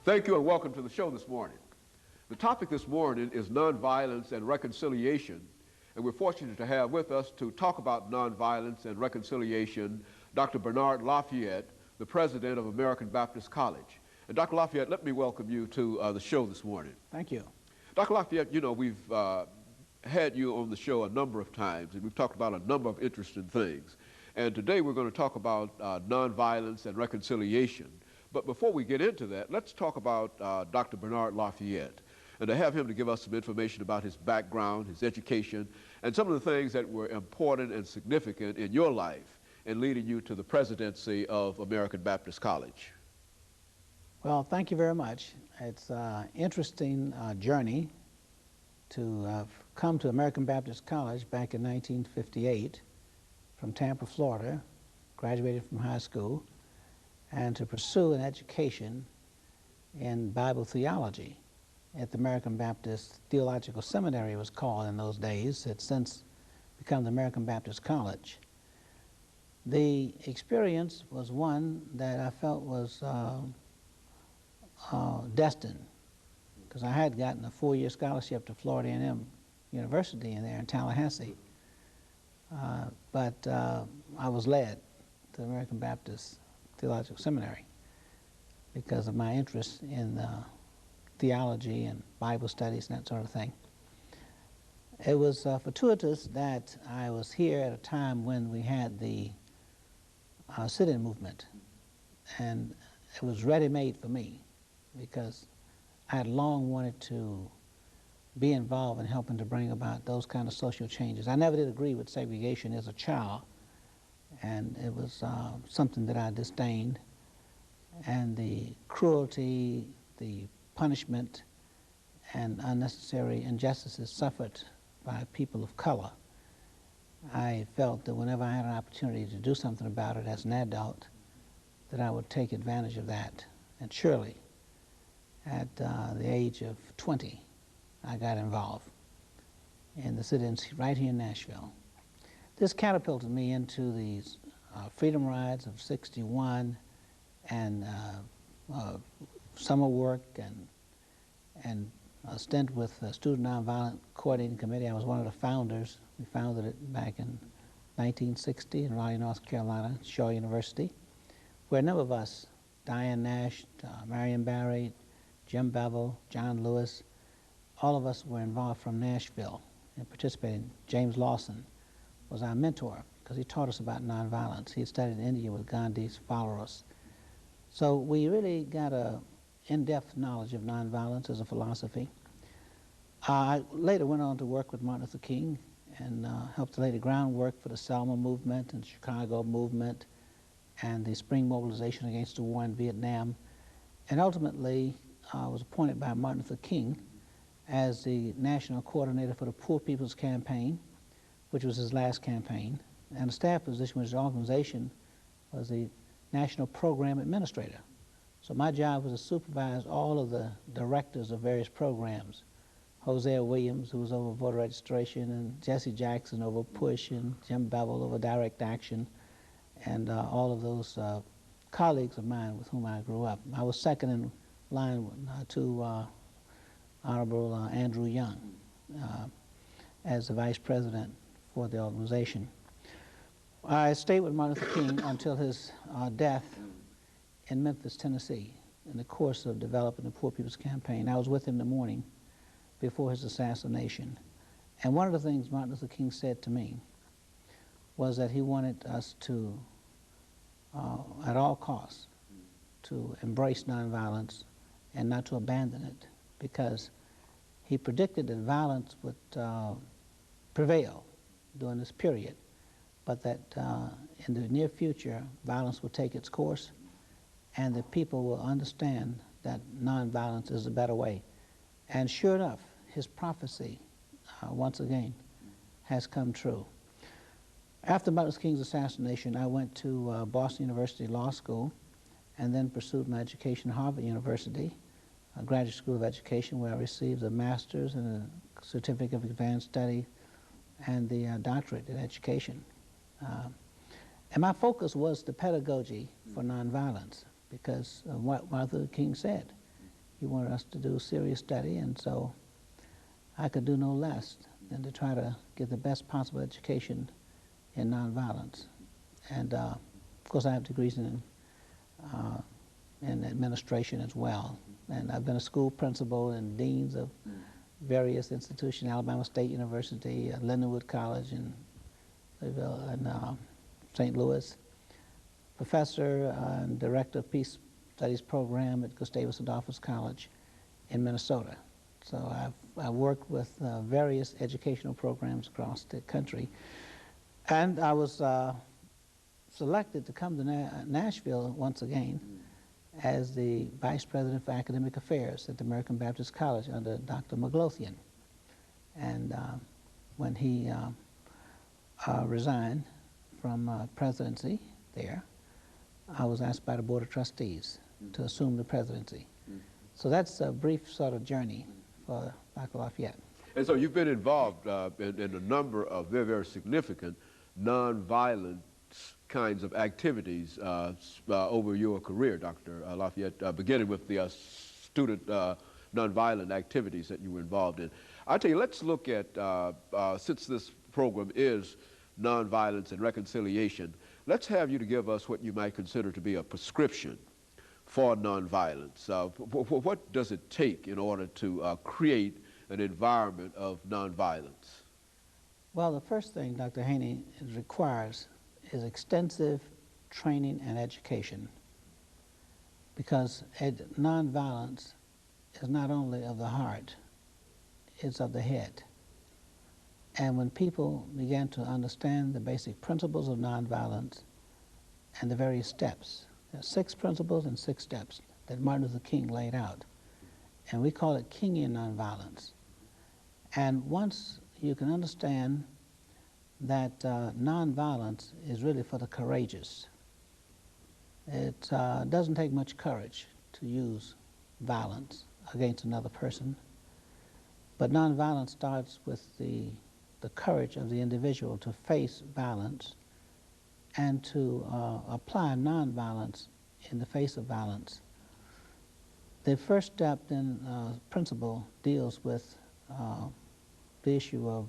Thank you and welcome to the show this morning. The topic this morning is nonviolence and reconciliation, and we're fortunate to have with us to talk about nonviolence and reconciliation Dr. Bernard Lafayette, the president of American Baptist College. And Dr. Lafayette, let me welcome you to the show this morning. Thank you. Dr. Lafayette, you know, we've had you on the show a number of times, and we've talked about a number of interesting things. And today we're going to talk about nonviolence and reconciliation. But before we get into that, let's talk about Dr. Bernard Lafayette, and to have him to give us some information about his background, his education, and some of the things that were important and significant in your life in leading you to the presidency of American Baptist College. Well, thank you very much. It's an interesting journey to come to American Baptist College back in 1958 from Tampa, Florida, graduated from high school, and to pursue an education in Bible theology at the American Baptist Theological Seminary, it was called in those days. It's since become the American Baptist College. The experience was one that I felt was destined, because I had gotten a 4-year scholarship to Florida A&M University in there in Tallahassee. But I was led to the American Baptist Theological Seminary because of my interest in theology and Bible studies and that sort of thing. It was fortuitous that I was here at a time when we had the sit-in movement, and it was ready-made for me because I had long wanted to be involved in helping to bring about those kind of social changes. I never did agree with segregation as a child, and it was something that I disdained. And the cruelty, the punishment, and unnecessary injustices suffered by people of color, I felt that whenever I had an opportunity to do something about it as an adult, that I would take advantage of that. And surely, at the age of 20, I got involved in the sit-ins right here in Nashville. This catapulted me into these freedom rides of '61 and summer work and a stint with the Student Nonviolent Coordinating Committee. I was one of the founders. We founded it back in 1960 in Raleigh, North Carolina, Shaw University, where a number of us, Diane Nash, Marion Barry, Jim Bevel, John Lewis, all of us were involved from Nashville and participated. James Lawson was our mentor because he taught us about nonviolence. He had studied in India with Gandhi's followers. So we really got a in-depth knowledge of nonviolence as a philosophy. I later went on to work with Martin Luther King and helped to lay the groundwork for the Selma movement and Chicago movement and the spring mobilization against the war in Vietnam. And ultimately, I was appointed by Martin Luther King as the national coordinator for the Poor People's Campaign, which was his last campaign, and a staff position with his organization was the National Program Administrator. So my job was to supervise all of the directors of various programs. Hosea Williams, who was over voter registration, and Jesse Jackson over PUSH, and Jim Bevel over direct action, and all of those colleagues of mine with whom I grew up. I was second in line to Honorable Andrew Young as the vice president for the organization. I stayed with Martin Luther King until his death in Memphis, Tennessee, in the course of developing the Poor People's Campaign. I was with him in the morning before his assassination. And one of the things Martin Luther King said to me was that he wanted us to, at all costs, to embrace nonviolence and not to abandon it, because he predicted that violence would prevail during this period, but that in the near future, violence will take its course, and that people will understand that nonviolence is a better way. And sure enough, his prophecy, once again, has come true. After Martin Luther King's assassination, I went to Boston University Law School and then pursued my education at Harvard University, a graduate school of education, where I received a master's and a certificate of advanced study and the doctorate in education. And my focus was the pedagogy for nonviolence, because of what Martin Luther King said. He wanted us to do serious study, and so I could do no less than to try to get the best possible education in nonviolence. And of course, I have degrees in administration as well. And I've been a school principal and deans of various institutions, Alabama State University, Lindenwood College in Louisville, and St. Louis, professor and director of Peace Studies program at Gustavus Adolphus College in Minnesota. So I've worked with various educational programs across the country. And I was selected to come to Nashville once again as the Vice President for Academic Affairs at the American Baptist College under Dr. McLothian. And when he resigned from presidency there, I was asked by the Board of Trustees to assume the presidency. So that's a brief sort of journey for Dr. Lafayette. And so you've been involved in a number of very, very significant nonviolent kinds of activities over your career, Dr. Lafayette, beginning with the student nonviolent activities that you were involved in. I tell you, let's look at, since this program is nonviolence and reconciliation, let's have you to give us what you might consider to be a prescription for nonviolence. What does it take in order to create an environment of nonviolence? Well, the first thing, Dr. Haney, it requires is extensive training and education, because nonviolence is not only of the heart, it's of the head. And when people began to understand the basic principles of nonviolence and the various steps, there are 6 principles and 6 steps that Martin Luther King laid out, and we call it Kingian nonviolence. And once you can understand that nonviolence is really for the courageous, it doesn't take much courage to use violence against another person, but nonviolence starts with the courage of the individual to face violence and to apply nonviolence in the face of violence. The first step, then, principle deals with the issue of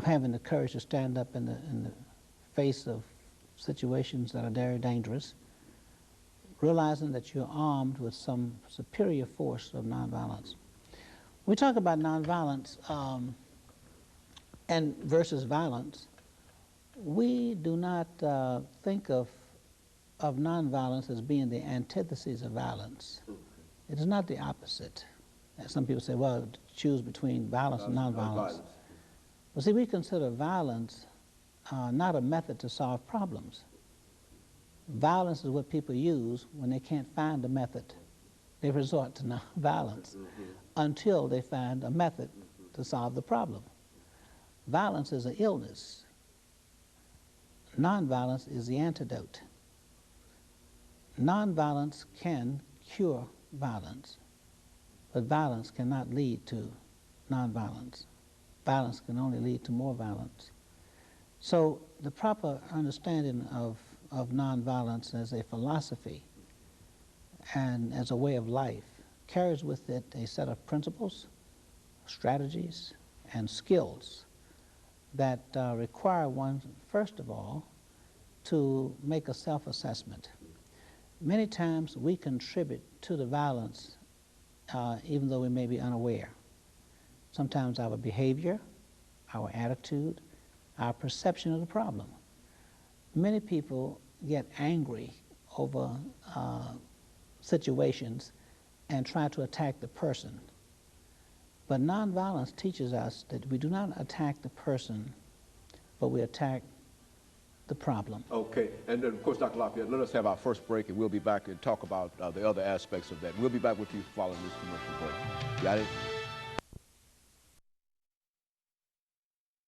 having the courage to stand up in the face of situations that are very dangerous, realizing that you're armed with some superior force of nonviolence. We talk about nonviolence and versus violence. We do not think of nonviolence as being the antithesis of violence. It is not the opposite. As some people say, well, choose between violence and nonviolence. Well, see, we consider violence not a method to solve problems. Violence is what people use when they can't find a method. They resort to violence until they find a method to solve the problem. Violence is an illness. Nonviolence is the antidote. Nonviolence can cure violence, but violence cannot lead to nonviolence. Violence can only lead to more violence. So the proper understanding of nonviolence as a philosophy and as a way of life carries with it a set of principles, strategies, and skills that require one, first of all, to make a self-assessment. Many times we contribute to the violence even though we may be unaware. Sometimes our behavior, our attitude, our perception of the problem. Many people get angry over situations and try to attack the person. But nonviolence teaches us that we do not attack the person, but we attack the problem. Okay, and then of course, Dr. Lafayette, let us have our first break and we'll be back and talk about the other aspects of that. We'll be back with you following this commercial break. Got it?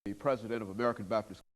The president of American Baptist